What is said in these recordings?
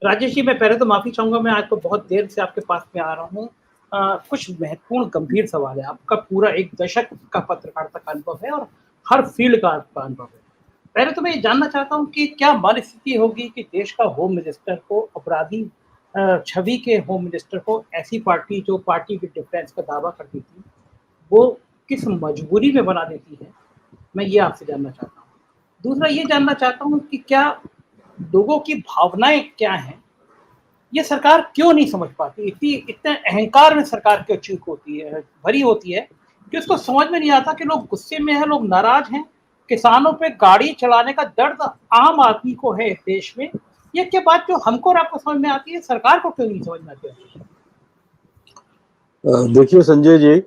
राजेश जी, मैं पहले तो माफ़ी चाहूँगा, मैं आज तो बहुत देर से आपके पास में आ रहा हूँ। कुछ महत्वपूर्ण गंभीर सवाल है। आपका पूरा 1 दशक का पत्रकारिता का अनुभव है और हर फ़ील्ड का आपका अनुभव है। पहले तो मैं ये जानना चाहता हूँ कि क्या मनस्थिति होगी कि देश का होम मिनिस्टर को अपराधी छवि के होम मिनिस्टर को ऐसी पार्टी जो पार्टी विद डिफरेंस का दावा करती थी, वो किस मजबूरी में बना देती है? मैं ये आपसे जानना चाहता हूँ। दूसरा ये जानना चाहता हूँ कि क्या लोगों की भावनाएँ क्या हैं? ये सरकार क्यों नहीं समझ पाती? इतने अहंकार में सरकार क्यों चूक होती है, भरी होती है कि उसको समझ में नहीं आता कि लोग गुस्से में हैं, लोग नाराज़ हैं। किसानों पे गाड़ी चलाने का दर्द आम आदमी को है इस देश में। ये क्या बात जो हमको और आपको समझ में आती है, सरकार को क्यों नहीं समझ में आती है? देखिए संजय जी,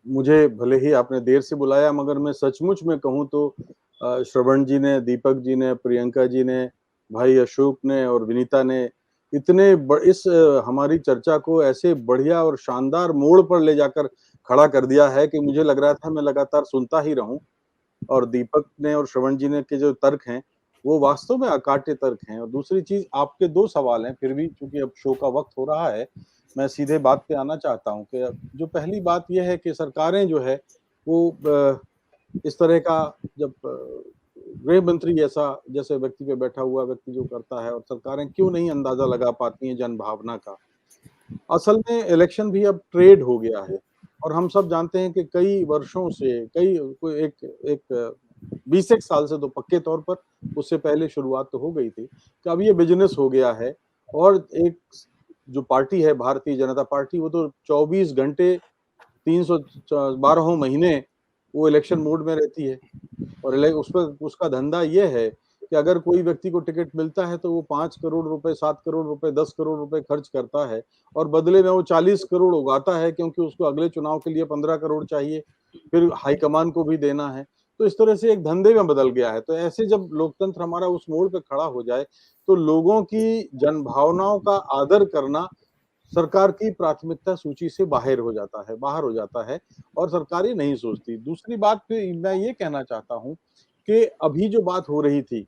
मुझे भले ही आपने देर से बुलाया, मगर मैं सचमुच में कहूँ तो श्रवण जी ने, दीपक जी ने, प्रियंका जी ने, भाई अशोक ने और विनीता ने इस हमारी चर्चा को ऐसे बढ़िया और शानदार मोड़ पर ले जाकर खड़ा कर दिया है कि मुझे लग रहा था मैं लगातार सुनता ही रहूं। और दीपक ने और श्रवण जी ने के जो तर्क हैं, वो वास्तव में अकाट्य तर्क हैं। और दूसरी चीज, आपके 2 सवाल हैं, फिर भी चूंकि अब शो का वक्त हो रहा है, मैं सीधे बात पे आना चाहता हूँ कि जो पहली बात यह है कि सरकारें जो है वो इस तरह का जब गृह मंत्री जैसे व्यक्ति पे बैठा हुआ व्यक्ति जो करता है, और सरकारें क्यों नहीं अंदाजा लगा पाती हैं जन भावना का। असल में इलेक्शन भी अब ट्रेड हो गया है, और हम सब जानते हैं कि कई वर्षों से कई कोई एक एक 20 साल से तो पक्के तौर पर, उससे पहले शुरुआत तो हो गई थी कि अब ये बिजनेस हो गया है। और एक जो पार्टी है भारतीय जनता पार्टी, वो तो 24 घंटे 312 महीने वो इलेक्शन मोड में रहती है। और उस पर उसका धंधा ये है कि अगर कोई व्यक्ति को टिकट मिलता है तो वो 5 करोड़ रुपए, 7 करोड़ रुपए, 10 करोड़ रुपए खर्च करता है, और बदले में वो 40 करोड़ उगाता है, क्योंकि उसको अगले चुनाव के लिए 15 करोड़ चाहिए, फिर हाईकमान को भी देना है। तो इस तरह से एक धंधे में बदल गया है। तो ऐसे जब लोकतंत्र हमारा उस मोड़ पे खड़ा हो जाए, तो लोगों की जनभावनाओं का आदर करना सरकार की प्राथमिकता सूची से बाहर हो जाता है, और सरकार ये नहीं सोचती। दूसरी बात पे मैं ये कहना चाहता हूँ कि अभी जो बात हो रही थी,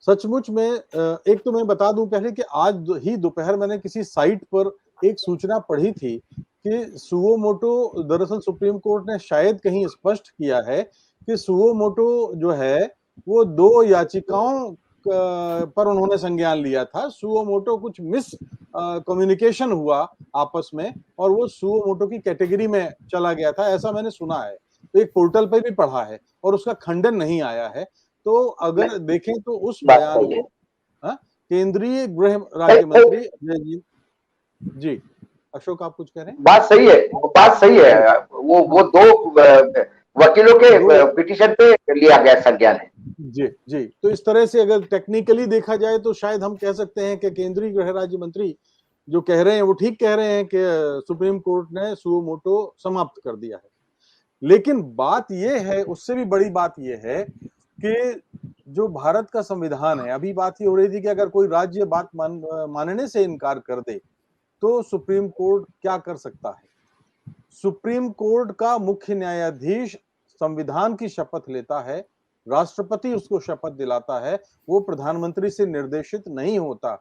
सचमुच में एक तो मैं बता दूं पहले कि आज ही दोपहर मैंने किसी साइट पर एक सूचना पढ़ी थी कि सुओ मोटो, दरअसल सुप्रीम कोर्ट ने शायद कहीं स्पष्ट किया है कि सुओ मोटो जो है वो 2 याचिकाओं पर उन्होंने संज्ञान लिया था। सुओ मोटो कुछ मिस कम्युनिकेशन हुआ आपस में, और वो सुओ मोटो की कैटेगरी में चला गया था, ऐसा मैंने सुना है। तो एक पोर्टल पर भी पढ़ा है, और उसका खंडन नहीं आया है। तो अगर देखें तो उस बयान को केंद्रीय गृह राज्य मंत्री जी, अशोक आप कुछ कह रहे हैं? बात सही है, बात सही है। वो 2 वकीलों के पिटीशन पे लिया गया संज्ञान है। जी जी, तो इस तरह से अगर टेक्निकली देखा जाए तो शायद हम कह सकते हैं कि केंद्रीय गृह राज्य मंत्री जो कह रहे हैं वो ठीक कह रहे हैं कि सुप्रीम कोर्ट ने सुओ मोटो समाप्त कर दिया है। लेकिन बात यह है, उससे भी बड़ी बात यह है कि जो भारत का संविधान है, अभी बात ये हो रही थी कि अगर कोई राज्य बात मानने से इनकार कर दे तो सुप्रीम कोर्ट क्या कर सकता है। सुप्रीम कोर्ट का मुख्य न्यायाधीश संविधान की शपथ लेता है, राष्ट्रपति उसको शपथ दिलाता है, वो प्रधानमंत्री से निर्देशित नहीं होता।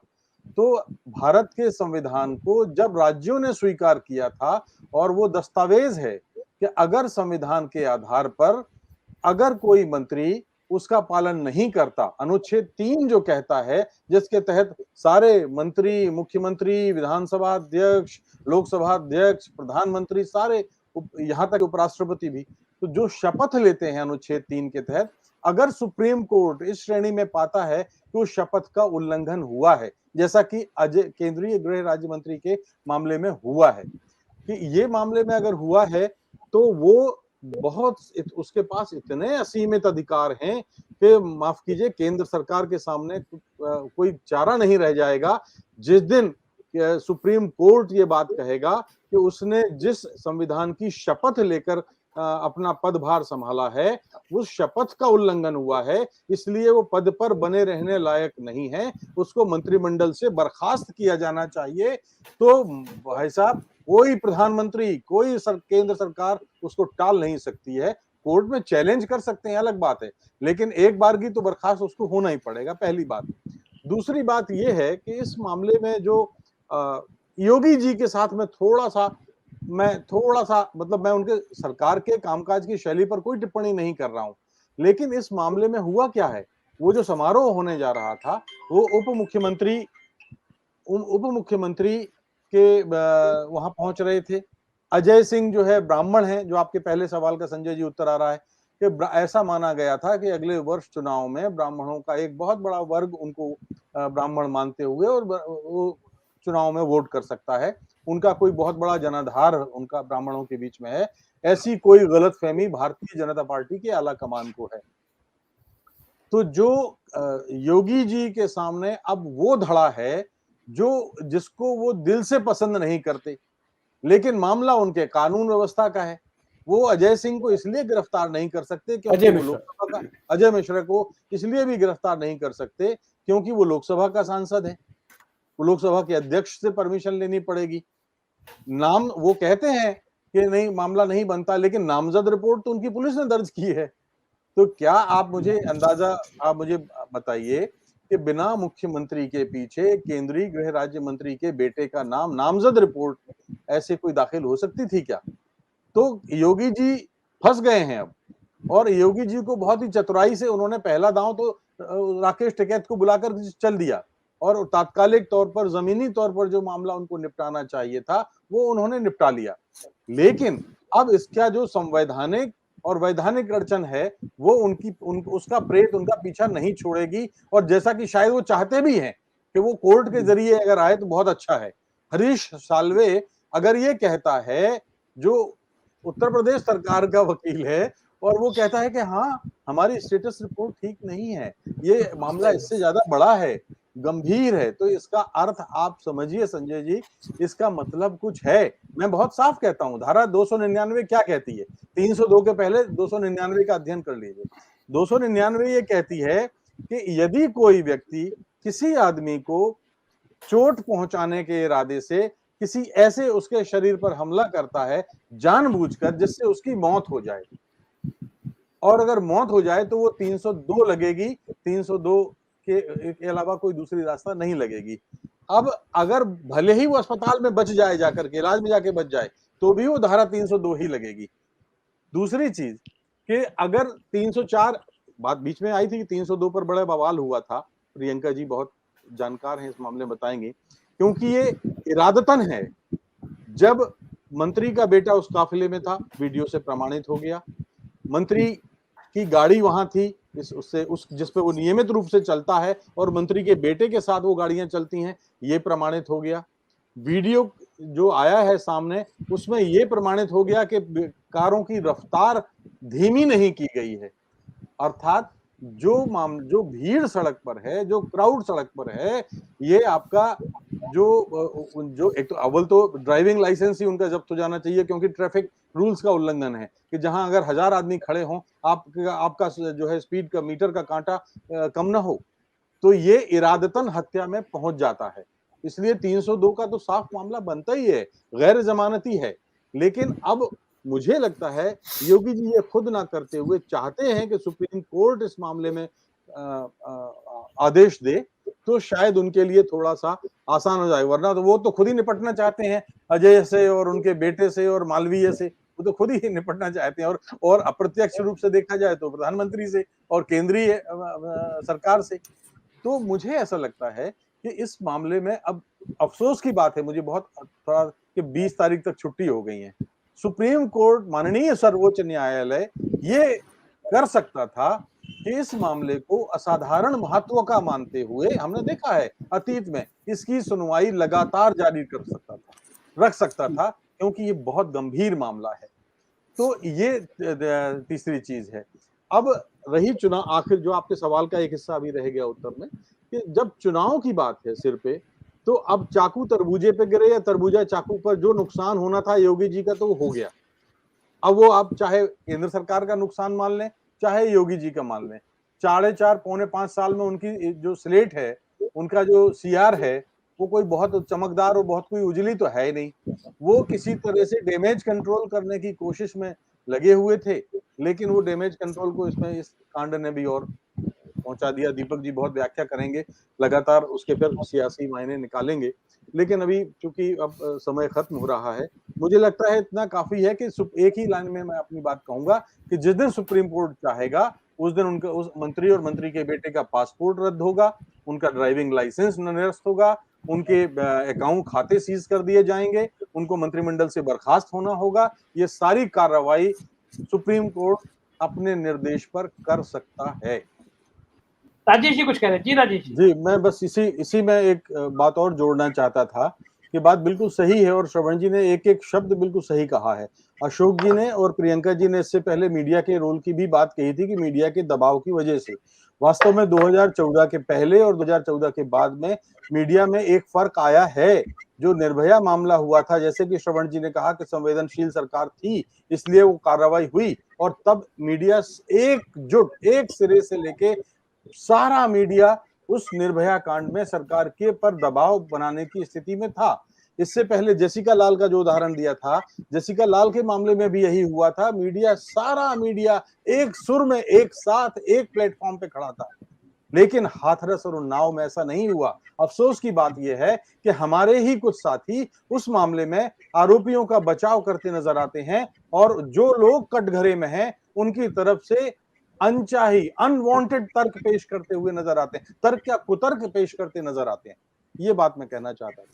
तो भारत के संविधान को जब राज्यों ने स्वीकार किया था, और वो दस्तावेज है कि अगर संविधान के आधार पर अगर कोई मंत्री उसका पालन नहीं करता, अनुच्छेद 3 जो कहता है, जिसके तहत सारे मंत्री, मुख्यमंत्री, विधानसभा अध्यक्ष, लोकसभा अध्यक्ष, प्रधानमंत्री, सारे यहां तक उपराष्ट्रपति भी, तो जो शपथ लेते हैं अनुच्छेद 3 के तहत, अगर सुप्रीम कोर्ट इस श्रेणी में पाता है कि उस शपथ का उल्लंघन हुआ है, जैसा कि केंद्रीय गृह राज्य मंत्री के मामले में हुआ है, कि ये मामले में अगर हुआ है तो वो उसके पास इतने असीमित अधिकार हैं कि माफ कीजिए, केंद्र सरकार के सामने कोई चारा नहीं रह जाएगा जिस दिन सुप्रीम कोर्ट ये बात कहेगा कि उसने जिस संविधान की शपथ लेकर अपना पदभार संभाला है, उस शपथ का उल्लंघन हुआ है, इसलिए वो पद पर बने रहने लायक नहीं है, उसको मंत्रिमंडल से बर्खास्त किया जाना चाहिए। तो भाई साहब, कोई प्रधानमंत्री, कोई केंद्र सरकार उसको टाल नहीं सकती है। कोर्ट में चैलेंज कर सकते हैं, अलग बात है, लेकिन एक बार की तो बर्खास्त उसको होना ही पड़ेगा, पहली बात। दूसरी बात ये है कि इस मामले में जो योगी जी के साथ मैं थोड़ा सा मतलब मैं उनके सरकार के कामकाज की शैली पर कोई टिप्पणी नहीं कर रहा हूं, लेकिन इस मामले में हुआ क्या है, वो जो समारोह होने जा रहा था वो उप मुख्यमंत्री के वहां पहुंच रहे थे। अजय सिंह जो है ब्राह्मण है, जो आपके पहले सवाल का संजय जी उत्तर आ रहा है कि ऐसा माना गया था कि अगले वर्ष चुनाव में ब्राह्मणों का एक बहुत बड़ा वर्ग उनको ब्राह्मण मानते हुए और वो चुनाव में वोट कर सकता है, उनका कोई बहुत बड़ा जनाधार उनका ब्राह्मणों के बीच में है। ऐसी कोई गलतफहमी भारतीय जनता पार्टी के आला कमान को है। तो जो योगी जी के सामने अब वो धड़ा है जो जिसको वो दिल से पसंद नहीं करते, लेकिन मामला उनके कानून व्यवस्था का है। वो अजय सिंह को इसलिए गिरफ्तार नहीं कर सकते क्योंकि वो लोकसभा का, अजय मिश्रा को इसलिए भी गिरफ्तार नहीं कर सकते क्योंकि वो लोकसभा का सांसद है, वो लोकसभा के अध्यक्ष से परमिशन लेनी पड़ेगी। नाम वो कहते हैं कि नहीं मामला नहीं बनता, लेकिन नामजद रिपोर्ट तो उनकी पुलिस ने दर्ज की है। तो क्या आप मुझे बताइए कि बिना मुख्यमंत्री के पीछे केंद्रीय गृह राज्य मंत्री के बेटे का नाम नामजद रिपोर्ट ऐसे कोई दाखिल हो सकती थी क्या? तो योगी जी फंस गए हैं अब, और योगी जी को बहुत ही चतुराई से उन्होंने पहला दांव तो राकेश टिकैत को बुलाकर चल दिया, और तात्कालिक तौर पर जमीनी तौर पर जो मामला उनको निपटाना चाहिए था वो उन्होंने निपटा लिया। लेकिन अब इसका जो संवैधानिक और वैधानिक अड़चन है वो उसका प्रेत उनका पीछा नहीं छोड़ेगी, और जैसा कि शायद वो चाहते भी हैं कि वो कोर्ट के जरिए अगर आए तो बहुत अच्छा है। हरीश साल्वे अगर ये कहता है, जो उत्तर प्रदेश सरकार का वकील है, और वो कहता है कि हाँ हमारी स्टेटस रिपोर्ट ठीक नहीं है, ये मामला इससे ज्यादा बड़ा है, गंभीर है, तो इसका अर्थ आप समझिए संजय जी, इसका मतलब कुछ है। मैं बहुत साफ कहता हूं, धारा 299 क्या कहती है, 302 के पहले 299 का अध्ययन कर लीजिए। 299 ये कहती है कि यदि कोई व्यक्ति किसी आदमी को चोट पहुंचाने के इरादे से किसी ऐसे उसके शरीर पर हमला करता है जानबूझकर जिससे उसकी मौत हो जाए, और अगर मौत हो जाए तो वो 302 लगेगी, 302 के अलावा कोई दूसरी रास्ता नहीं लगेगी। अब अगर भले ही वो अस्पताल में बच जाए, जाकर के इलाज में जाके बच जाए, तो भी वो धारा 302 ही लगेगी। दूसरी चीज कि अगर 304 बात बीच में आई थी कि 302 पर बड़ा बवाल हुआ था, प्रियंका जी बहुत जानकार हैं इस मामले में, बताएंगे, क्योंकि ये इरादतन है। जब मंत्री का बेटा उस काफिले में था, वीडियो से प्रमाणित हो गया, मंत्री की गाड़ी वहां थी जिस पे वो नियमित रूप से चलता है, और मंत्री के बेटे के साथ वो गाड़ियां चलती हैं, ये प्रमाणित हो गया। वीडियो जो आया है सामने उसमें ये प्रमाणित हो गया कि कारों की रफ्तार धीमी नहीं की गई है, अर्थात जो भीड़ सड़क पर है, जो क्राउड सड़क पर है, ये आपका जो एक तो अव्वल तो ड्राइविंग लाइसेंस ही उनका जब्त हो जाना चाहिए, क्योंकि ट्रैफिक रूल्स का उल्लंघन है कि जहां अगर 1000 आदमी खड़े हों, आपका जो है स्पीड का मीटर का कांटा कम ना हो, तो ये इरादतन हत्या में पहुंच जाता है। इसलिए 302 का तो साफ मामला बनता ही है, गैर जमानती है। लेकिन अब मुझे लगता है योगी जी ये खुद ना करते हुए चाहते हैं कि सुप्रीम कोर्ट इस मामले में आदेश दे, तो शायद उनके लिए थोड़ा सा आसान हो जाए, वरना तो वो तो खुद ही निपटना चाहते हैं अजय से और उनके बेटे से और मालवीय से, वो तो खुद ही निपटना चाहते हैं, और अप्रत्यक्ष रूप से देखा जाए तो प्रधानमंत्री से और केंद्रीय सरकार से। तो मुझे ऐसा लगता है कि इस मामले में अब अफसोस की बात है, मुझे बहुत थोड़ा कि 20 तारीख तक छुट्टी हो गई है। सुप्रीम कोर्ट, माननीय सर्वोच्च न्यायालय ये कर सकता था कि इस मामले को असाधारण महत्व का मानते हुए, हमने देखा है अतीत में इसकी सुनवाई लगातार जारी रख सकता था, क्योंकि ये बहुत गंभीर मामला है। तो ये तीसरी चीज है। अब रही चुनाव, आखिर जो आपके सवाल का एक हिस्सा अभी रह गया उत्तर में, कि जब चुनाव की बात है सिर पे, तो अब चाकू तरबूजे पे गिरे या तरबूजा चाकू पर, जो नुकसान होना था योगी जी का तो वो हो गया। अब वो आप चाहे केंद्र सरकार का नुकसान मान लें, चाहे योगी जी का मान लें, 4.5 पौने 5 साल में उनकी जो स्लेट है, उनका जो सीआर है, वो कोई बहुत चमकदार और बहुत कोई उजली तो है ही नहीं। वो किसी तरह से डैमेज कंट्रोल करने की कोशिश में लगे हुए थे, लेकिन वो डैमेज कंट्रोल को इसमें इस कांड ने भी और पहुंचा दिया। दीपक जी बहुत व्याख्या करेंगे, लगातार उसके फिर सियासी मायने निकालेंगे, लेकिन अभी चूंकि अब समय खत्म हो रहा है, मुझे लगता है इतना काफी है कि एक ही लाइन में मैं अपनी बात कहूंगा कि जिस दिन सुप्रीम कोर्ट चाहेगा उस दिन उनका, उस मंत्री और मंत्री के बेटे का पासपोर्ट रद्द होगा, उनका ड्राइविंग लाइसेंस निरस्त होगा, उनके अकाउंट खाते सीज कर दिए जाएंगे, उनको मंत्रिमंडल से बर्खास्त होना होगा। ये सारी कार्रवाई सुप्रीम कोर्ट अपने निर्देश पर कर सकता है। राजेश जी कुछ कह रहे हैं? जी राजेश जी, मैं बस इसी में एक बात और जोड़ना चाहता था कि बात बिल्कुल सही है और श्रवण जी ने एक एक शब्द बिल्कुल सही कहा है। अशोक जी ने और प्रियंका जी ने इससे पहले मीडिया के रोल की भी बात कही थी कि मीडिया के दबाव की वजह से, वास्तव में 2014 के पहले और 2014 के बाद में मीडिया में एक फर्क आया है। जो निर्भया मामला हुआ था, जैसे कि श्रवण जी ने कहा कि संवेदनशील सरकार थी इसलिए वो कार्रवाई हुई, और तब मीडिया एकजुट, एक सिरे से लेके सारा मीडिया उस निर्भया कांड में सरकार के पर दबाव बनाने की स्थिति में था। इससे पहले जेसिका लाल का जो उदाहरण दिया था, जेसिका लाल के मामले में भी यही हुआ था। मीडिया, सारा मीडिया एक सुर में, एक साथ, एक प्लेटफॉर्म पे खड़ा था। लेकिन हाथरस और उन्नाव में ऐसा नहीं हुआ। अफसोस की बात यह है कि हमारे ही कुछ साथी उस मामले में आरोपियों का बचाव करते नजर आते हैं, और जो लोग कटघरे में हैं उनकी तरफ से अनचाही, अनवांटेड तर्क पेश करते हुए नजर आते हैं, तर्क क्या कुतर्क पेश करते नजर आते हैं। ये बात मैं कहना चाहता हूं।